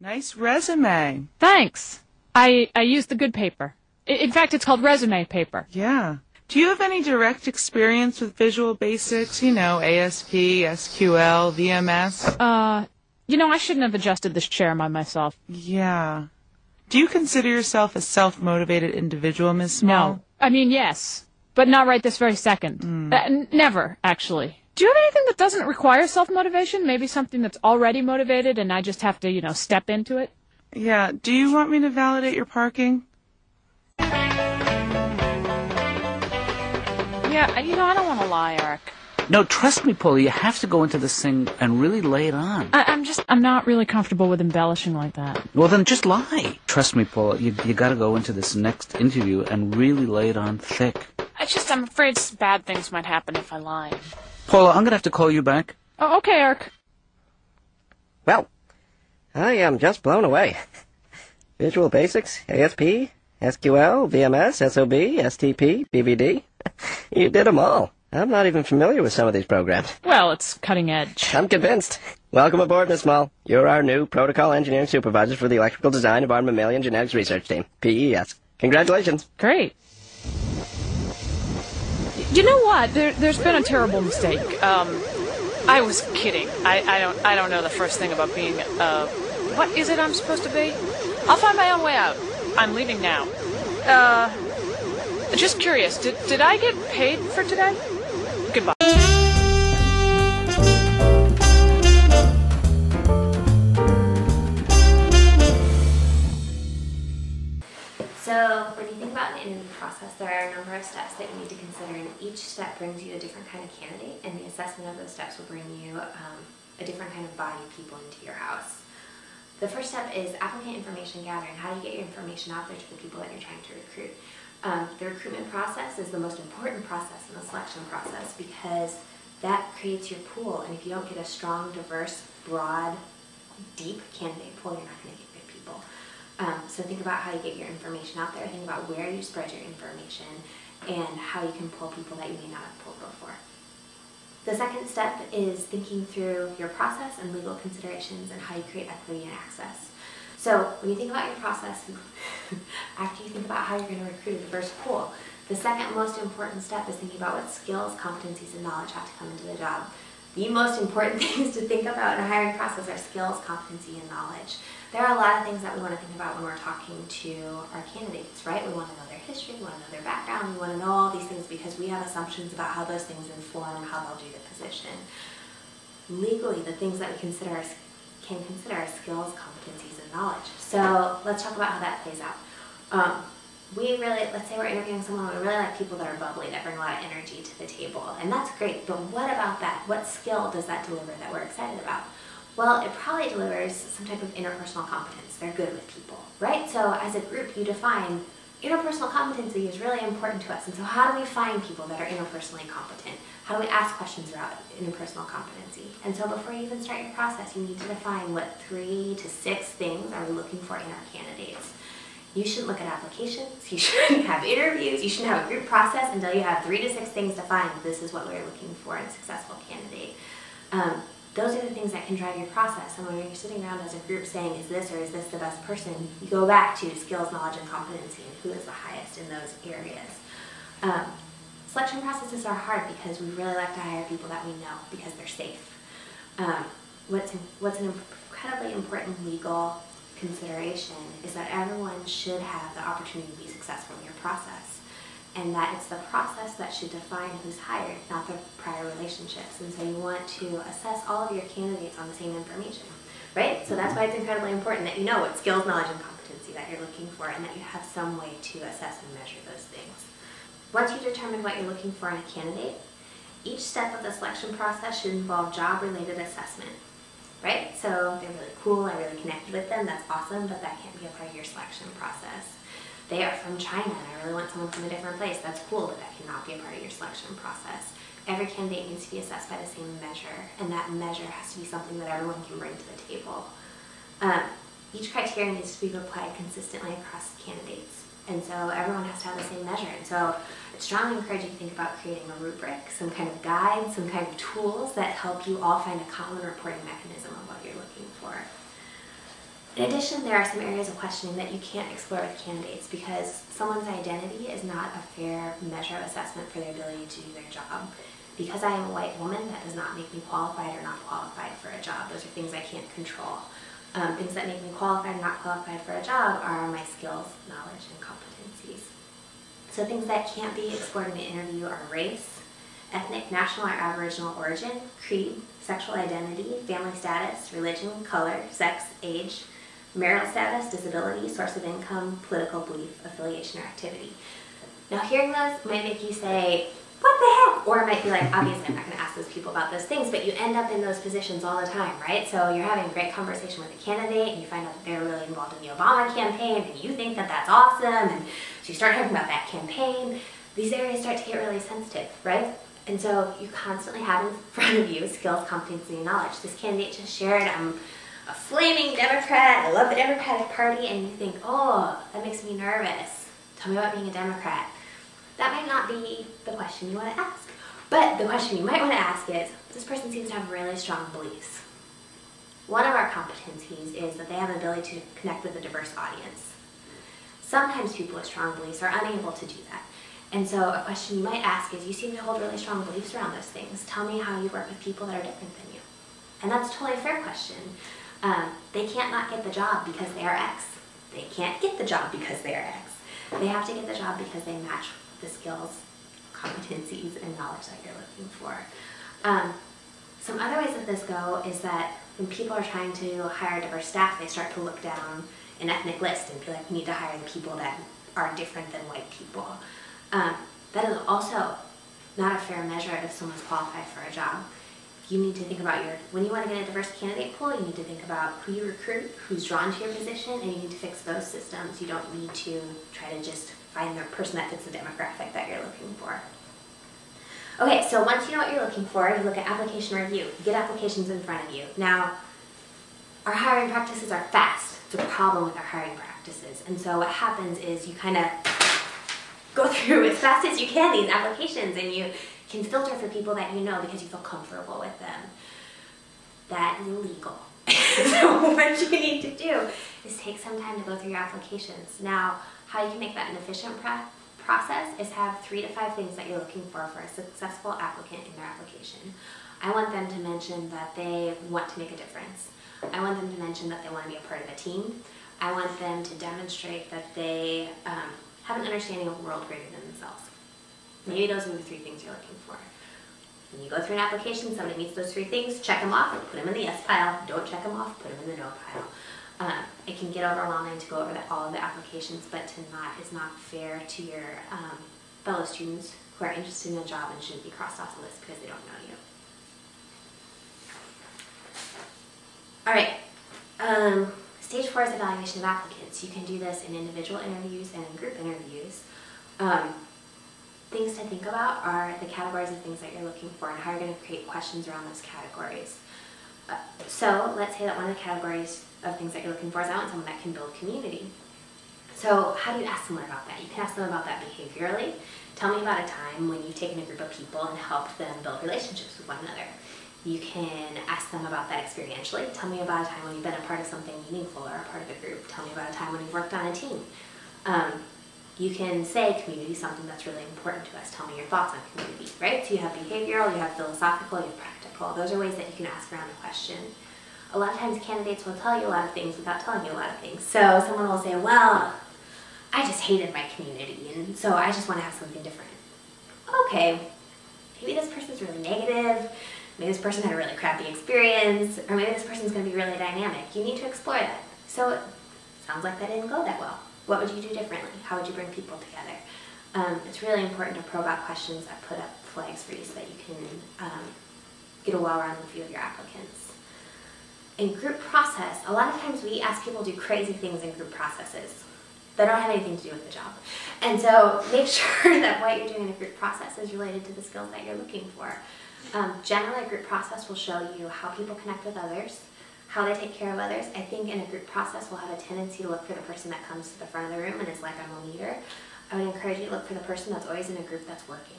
Nice resume. Thanks. I used the good paper. In fact, it's called resume paper. Yeah. Do you have any direct experience with Visual Basics? You know, ASP, SQL, VMS? I shouldn't have adjusted this chair by myself. Yeah. Do you consider yourself a self-motivated individual, Miss Small? No. I mean, yes, but not right this very second. Never, actually. Do you have anything that doesn't require self-motivation? Maybe something that's already motivated and I just have to, step into it? Yeah. Do you want me to validate your parking? Yeah, I don't want to lie, Eric. No, trust me, Paula, you have to go into this thing and really lay it on. I'm not really comfortable with embellishing like that. Well, then just lie. Trust me, Paula, you gotta go into this next interview and really lay it on thick. I'm afraid bad things might happen if I lie. Paula, I'm gonna have to call you back. Oh, okay, Eric. Well, I am just blown away. Visual Basics, ASP, SQL, VMS, SOB, STP, BBD. You did them all. I'm not even familiar with some of these programs. Well, it's cutting edge. I'm convinced. Welcome aboard, Miss Small. You're our new Protocol Engineering Supervisor for the Electrical Design of our Mammalian Genetics Research Team, PES. Congratulations. Great. You know what? There's been a terrible mistake. I was kidding. I don't know the first thing about being, what is it I'm supposed to be? I'll find my own way out. I'm leaving now. Just curious, did I get paid for today? Goodbye. So when you think about an interview process, there are a number of steps that you need to consider, and each step brings you a different kind of candidate, and the assessment of those steps will bring you a different kind of body of people into your house. The first step is applicant information gathering. How do you get your information out there to the people that you're trying to recruit? The recruitment process is the most important process in the selection process because that creates your pool, and if you don't get a strong, diverse, broad, deep candidate pool, you're not going to get good people. So think about how you get your information out there, think about where you spread your information, and how you can pull people that you may not have pulled before. The second step is thinking through your process and legal considerations and how you create equity and access. So when you think about your process, after you think about how you're going to recruit a diverse pool, the second most important step is thinking about what skills, competencies, and knowledge have to come into the job. The most important things to think about in a hiring process are skills, competency, and knowledge. There are a lot of things that we want to think about when we're talking to our candidates, right? We want to know their history, we want to know their background, we want to know all these things because we have assumptions about how those things inform how they'll do the position. Legally, the things that we can consider are skills, competencies, and knowledge. So let's talk about how that plays out. Let's say we're interviewing someone, we really like people that are bubbly, that bring a lot of energy to the table, and that's great, but what about that? What skill does that deliver that we're excited about? Well, it probably delivers some type of interpersonal competence. They're good with people, right? So as a group, you define interpersonal competency is really important to us, and so how do we find people that are interpersonally competent? How do we ask questions about interpersonal competency? And so before you even start your process, you need to define what 3 to 6 things are we looking for in our candidates. You shouldn't look at applications, you shouldn't have interviews, you shouldn't have a group process until you have 3 to 6 things defined. This is what we're looking for in a successful candidate. Those are the things that can drive your process. And when you're sitting around as a group saying, is this or is this the best person, you go back to skills, knowledge, and competency, and who is the highest in those areas. Selection processes are hard because we really like to hire people that we know because they're safe. What's an incredibly important legal consideration is that everyone should have the opportunity to be successful in your process, and that it's the process that should define who's hired, not the prior relationships. And so you want to assess all of your candidates on the same information, right? So that's why it's incredibly important that you know what skills, knowledge, and competency that you're looking for, and that you have some way to assess and measure those things. Once you've determined what you're looking for in a candidate, each step of the selection process should involve job-related assessment. Right? So they're really cool, I really connected with them, that's awesome, but that can't be a part of your selection process. They are from China and I really want someone from a different place, that's cool, but that cannot be a part of your selection process. Every candidate needs to be assessed by the same measure, and that measure has to be something that everyone can bring to the table. Each criteria needs to be applied consistently across candidates, and so everyone has to have the same measure. And so I strongly encourage you to think about creating a rubric, some kind of guide, some kind of tools that help you all find a common reporting mechanism of what you're looking for. In addition, there are some areas of questioning that you can't explore with candidates because someone's identity is not a fair measure of assessment for their ability to do their job. Because I am a white woman, that does not make me qualified or not qualified for a job. Those are things I can't control. Things that make me qualified or not qualified for a job are my skills, knowledge, and competencies. So things that can't be explored in an interview are race, ethnic, national, or aboriginal origin, creed, sexual identity, family status, religion, color, sex, age, marital status, disability, source of income, political belief, affiliation, or activity. Now hearing those might make you say, what the heck? Or it might be like, obviously I'm not going to ask those people about those things, but you end up in those positions all the time, right? So you're having a great conversation with a candidate and you find out that they're really involved in the Obama campaign and you think that that's awesome, and so you start talking about that campaign. These areas start to get really sensitive, right? And so you constantly have in front of you skills, competency, and knowledge. This candidate just shared, I'm a flaming Democrat, I love the Democratic Party, and you think, oh, that makes me nervous. Tell me about being a Democrat. That might not be the question you want to ask. But the question you might want to ask is, this person seems to have really strong beliefs. One of our competencies is that they have an ability to connect with a diverse audience. Sometimes people with strong beliefs are unable to do that. And so a question you might ask is, you seem to hold really strong beliefs around those things. Tell me how you work with people that are different than you. And that's a totally fair question. They can't not get the job because they are X. They can't get the job because they are X. They have to get the job because they match the skills, competencies, and knowledge that you're looking for. Some other ways that this go is that when people are trying to hire diverse staff, they start to look down an ethnic list and be like, we need to hire the people that are different than white people. That is also not a fair measure if someone's qualified for a job. You need to think about when you want to get a diverse candidate pool, you need to think about who you recruit, who's drawn to your position, and you need to fix those systems. You don't need to try to just find the person that fits the demographic that you're looking for. Okay, so once you know what you're looking for, you look at application review. You get applications in front of you. Now, our hiring practices are fast. It's a problem with our hiring practices. And so what happens is you kind of go through as fast as you can these applications, and you can filter for people that you know because you feel comfortable with them. That is illegal. So what you need to do is take some time to go through your applications. Now, how you can make that an efficient process is have 3 to 5 things that you're looking for a successful applicant in their application. I want them to mention that they want to make a difference. I want them to mention that they want to be a part of a team. I want them to demonstrate that they have an understanding of a world greater than themselves. Maybe those are the 3 things you're looking for. When you go through an application, somebody meets those 3 things, check them off, put them in the yes pile. Don't check them off, put them in the no pile. It can get overwhelming to go over all of the applications, but is not fair to your fellow students who are interested in a job and shouldn't be crossed off the list because they don't know you. All right, stage 4 is evaluation of applicants. You can do this in individual interviews and in group interviews. Things to think about are the categories of things that you're looking for and how you're going to create questions around those categories. So let's say that one of the categories of things that you're looking for is I want someone that can build community. So how do you ask someone about that? You can ask them about that behaviorally. Tell me about a time when you've taken a group of people and helped them build relationships with one another. You can ask them about that experientially. Tell me about a time when you've been a part of something meaningful or a part of a group. Tell me about a time when you've worked on a team. You can say community is something that's really important to us. Tell me your thoughts on community, right? So you have behavioral, you have philosophical, you have practical. Those are ways that you can ask around the question. A lot of times candidates will tell you a lot of things without telling you a lot of things. So someone will say, well, I just hated my community, and so I just want to have something different. Okay, maybe this person's really negative, maybe this person had a really crappy experience, or maybe this person's going to be really dynamic. You need to explore that. So it sounds like that didn't go that well. What would you do differently? How would you bring people together? It's really important to probe out questions that put up flags for you so that you can get a well-rounded view of your applicants. In group process, a lot of times we ask people to do crazy things in group processes that don't have anything to do with the job. And so make sure that what you're doing in a group process is related to the skills that you're looking for. Generally, a group process will show you how people connect with others, how they take care of others. I think in a group process, we'll have a tendency to look for the person that comes to the front of the room and is like, I'm a leader. I would encourage you to look for the person that's always in a group that's working.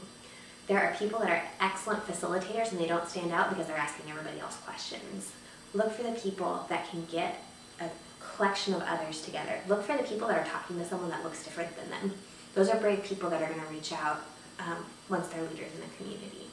There are people that are excellent facilitators and they don't stand out because they're asking everybody else questions. Look for the people that can get a collection of others together. Look for the people that are talking to someone that looks different than them. Those are brave people that are going to reach out once they're leaders in the community.